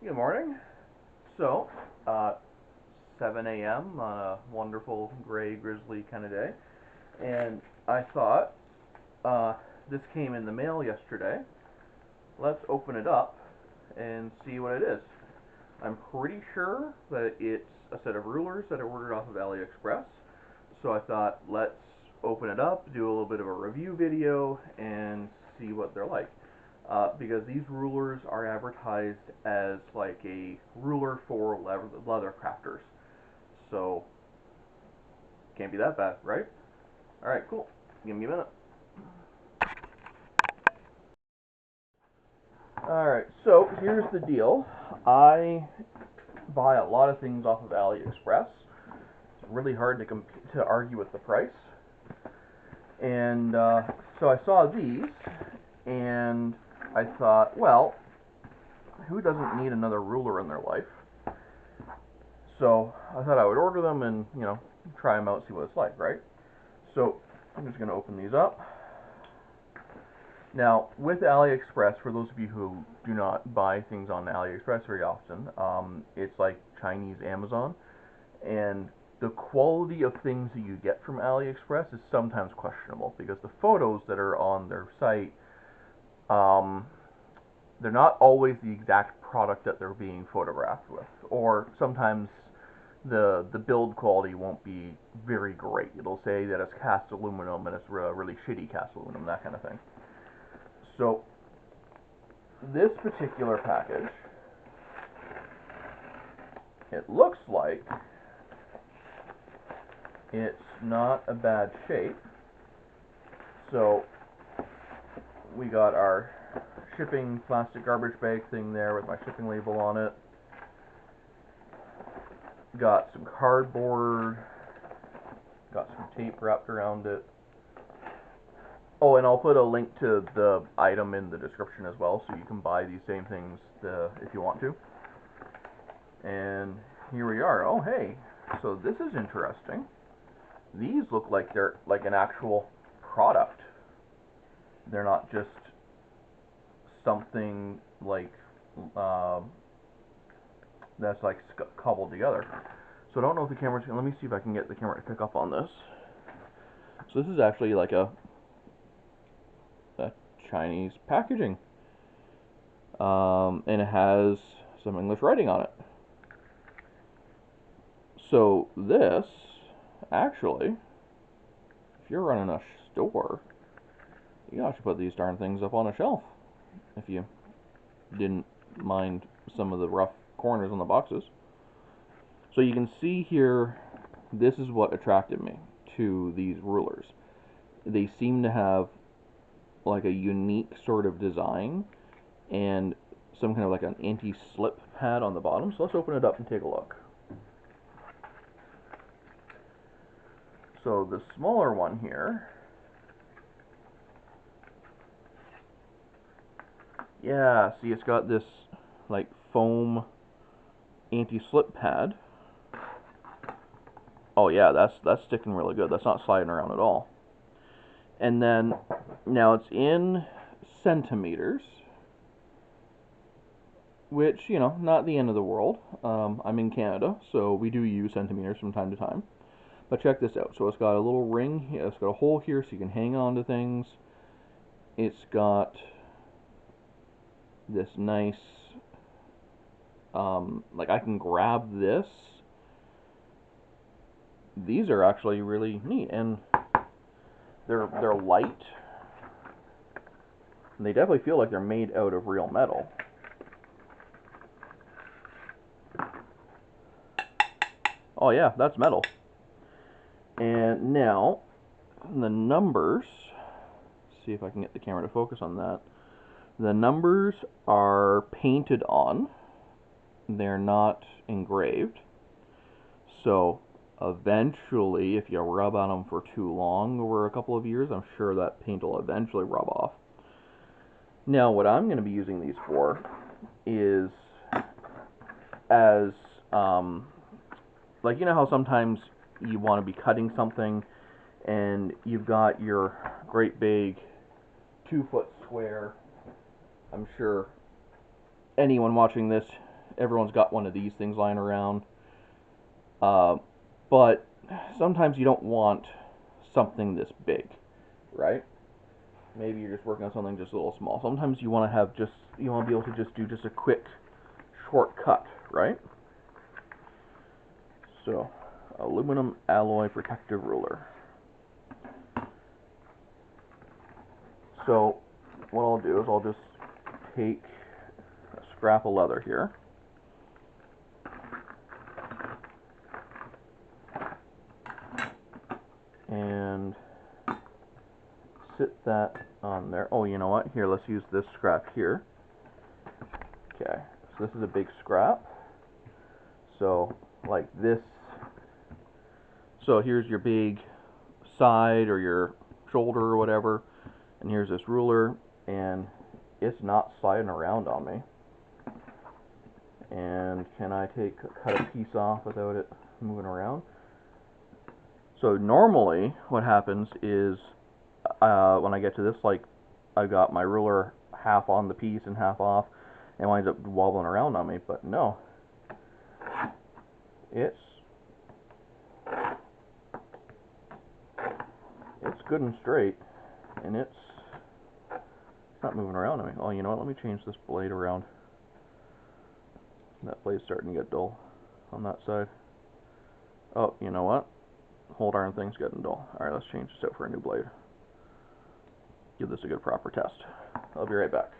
Good morning. So, uh, 7 a.m. on a wonderful gray, grizzly kind of day, and I thought uh, this came in the mail yesterday. Let's open it up and see what it is. I'm pretty sure that it's a set of rulers that I ordered off of Aliexpress. So I thought, let's open it up, do a little bit of a review video, and see what they're like. Because these rulers are advertised as like a ruler for leather crafters. So, can't be that bad, right? Alright, cool. Give me a minute. Alright, so here's the deal. I buy a lot of things off of AliExpress. It's really hard to argue with the price. And so I saw these, and I thought, well, who doesn't need another ruler in their life? So I thought I would order them and, try them out, see what it's like, right? So I'm just going to open these up. Now, with AliExpress, for those of you who do not buy things on AliExpress very often, it's like Chinese Amazon, and the quality of things that you get from AliExpress is sometimes questionable because the photos that are on their site, they're not always the exact product that they're being photographed with, or sometimes the build quality won't be very great. It'll say that it's cast aluminum and it's really shitty cast aluminum, that kind of thing. So this particular package, it looks like it's not a bad shape. So we got our shipping plastic garbage bag thing there with my shipping label on it. Got some cardboard, got some tape wrapped around it. Oh, and I'll put a link to the item in the description as well, so you can buy these same things if you want to. And here we are. Oh, hey, so this is interesting. These look like they're like an actual product. They're not just something like that's like cobbled together. So I don't know if the camera's gonna, let me see if I can get the camera to pick up on this. So this is actually like a Chinese packaging, and it has some English writing on it. So this, actually, if you're running a store, you actually put these darn things up on a shelf, if you didn't mind some of the rough corners on the boxes. So you can see here, this is what attracted me to these rulers. They seem to have like a unique sort of design and some kind of like an anti-slip pad on the bottom. So let's open it up and take a look. So the smaller one here, yeah, see, it's got this like foam anti-slip pad. Oh yeah, that's sticking really good. That's not sliding around at all. And then now it's in centimeters, which, not the end of the world. I'm in Canada, so we do use centimeters from time to time. But check this out. So it's got a little ring here. It's got a hole here so you can hang on to things. It's got this nice, like I can grab this. These are actually really neat, and they're light. And they definitely feel like they're made out of real metal. Oh yeah, that's metal. And now, the numbers, see if I can get the camera to focus on that. The numbers are painted on. They're not engraved. So eventually, if you rub on them for too long over a couple of years, I'm sure that paint will eventually rub off. Now, what I'm going to be using these for is as, like, you know how sometimes you want to be cutting something and you've got your great big 2-foot square. I'm sure anyone watching this everyone's got one of these things lying around. But sometimes you don't want something this big, right? Maybe you're just working on something just a little small. Sometimes you want to be able to just do just a quick shortcut, right? So, aluminum alloy protective ruler. So, what I'll do is I'll just take a scrap of leather here. And sit that on there. Oh, you know what? Here, let's use this scrap here. Okay, so this is a big scrap. So, like this. So here's your big side or your shoulder or whatever. And here's this ruler, and it's not sliding around on me. And can I cut a piece off without it moving around? So normally what happens is when I get to this, like, I've got my ruler half on the piece and half off, and it winds up wobbling around on me. But no, it's good and straight, and it's not moving around on me. Oh, you know what? Let me change this blade around. That blade's starting to get dull on that side. Oh, you know what? Whole darn thing's getting dull. Alright, let's change this out for a new blade. Give this a good proper test. I'll be right back.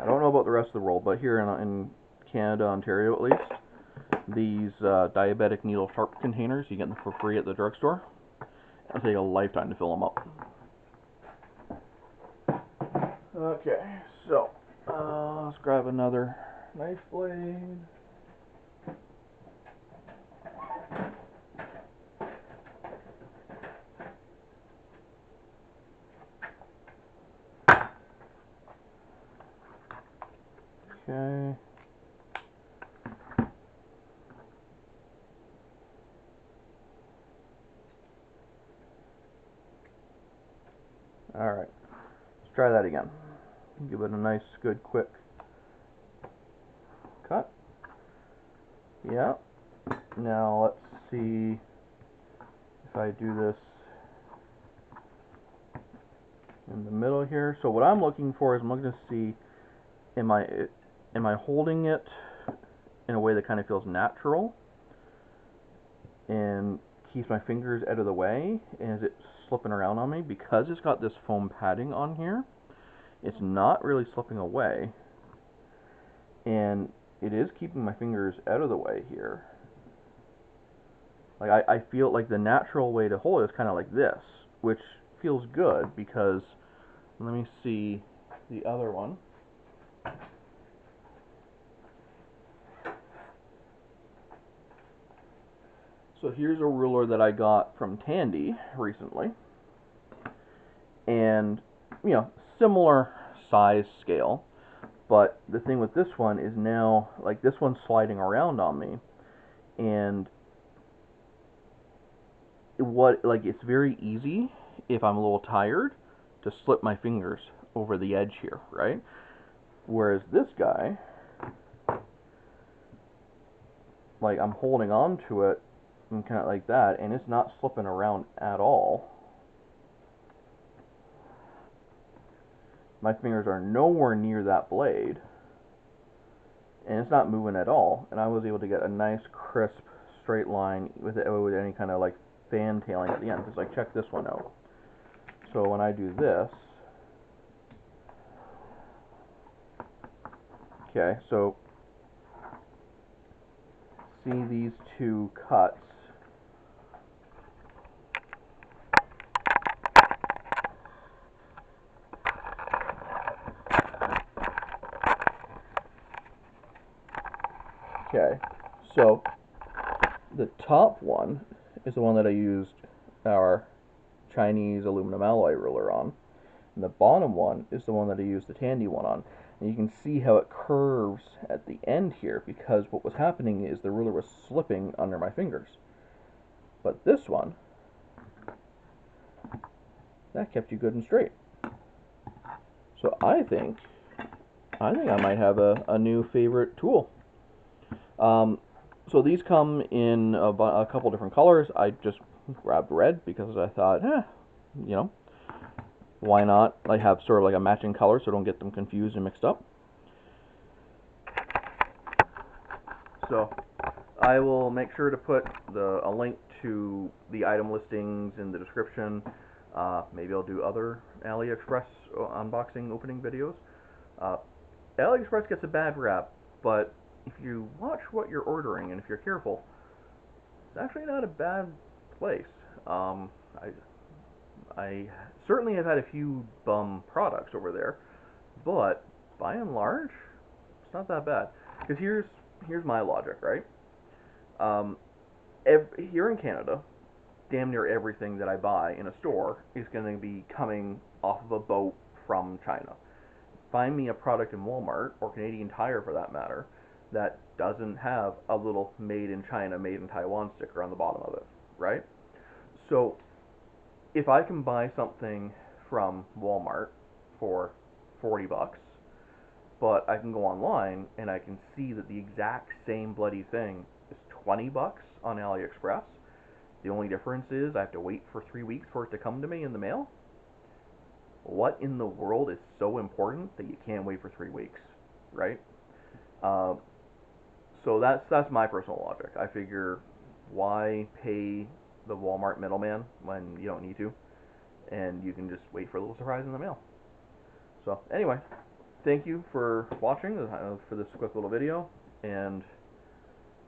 I don't know about the rest of the world, but here in Canada, Ontario at least, these diabetic needle sharp containers, you get them for free at the drugstore. It'll take a lifetime to fill them up. Okay, so let's grab another knife blade. Okay. Alright, let's try that again. Give it a nice, good, quick cut. Yeah. Now let's see if I do this in the middle here. So what I'm looking for is I'm looking to see, am I holding it in a way that kind of feels natural and keeps my fingers out of the way, and is it slipping around on me? Because it's got this foam padding on here, it's not really slipping away, and it is keeping my fingers out of the way here. Like I feel like the natural way to hold it is kind of like this, which feels good because, let me see the other one. So here's a ruler that I got from Tandy recently, and you know, similar size scale, but the thing with this one is now, like, this one's sliding around on me, and it's very easy if I'm a little tired to slip my fingers over the edge here, right? Whereas this guy, like, I'm holding on to it and kind of like that, and it's not slipping around at all. My fingers are nowhere near that blade, and it's not moving at all, and I was able to get a nice crisp straight line with any kind of like fan-tailing at the end. Because, like, check this one out. So when I do this, okay, so see these two cuts. Okay, so the top one is the one that I used our Chinese aluminum alloy ruler on, and the bottom one is the one that I used the Tandy one on. And you can see how it curves at the end here, because what was happening is the ruler was slipping under my fingers. But this one that kept you good and straight. So I think I might have a new favorite tool. So these come in a couple different colors. I just grabbed red because I thought, you know, why not? I have sort of like a matching color so don't get them confused and mixed up. So I will make sure to put a link to the item listings in the description. Maybe I'll do other Aliexpress unboxing opening videos. Aliexpress gets a bad rap, but if you watch what you're ordering and if you're careful, it's actually not a bad place. I certainly have had a few bum products over there, but by and large, it's not that bad. Because here's my logic, right? Um, Here in Canada, damn near everything that I buy in a store is going to be coming off of a boat from China. Find me a product in Walmart, or Canadian Tire for that matter, that doesn't have a little made in China, made in Taiwan sticker on the bottom of it, right? So if I can buy something from Walmart for 40 bucks, but I can go online and I can see that the exact same bloody thing is 20 bucks on AliExpress. The only difference is I have to wait for 3 weeks for it to come to me in the mail. What in the world is so important that you can't wait for 3 weeks, right? Uh, so that's my personal logic. I figure, why pay the Walmart middleman when you don't need to, and you can just wait for a little surprise in the mail. So anyway, thank you for watching for this quick little video, and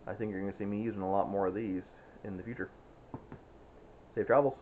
I think you're going to see me using a lot more of these in the future. Safe travels.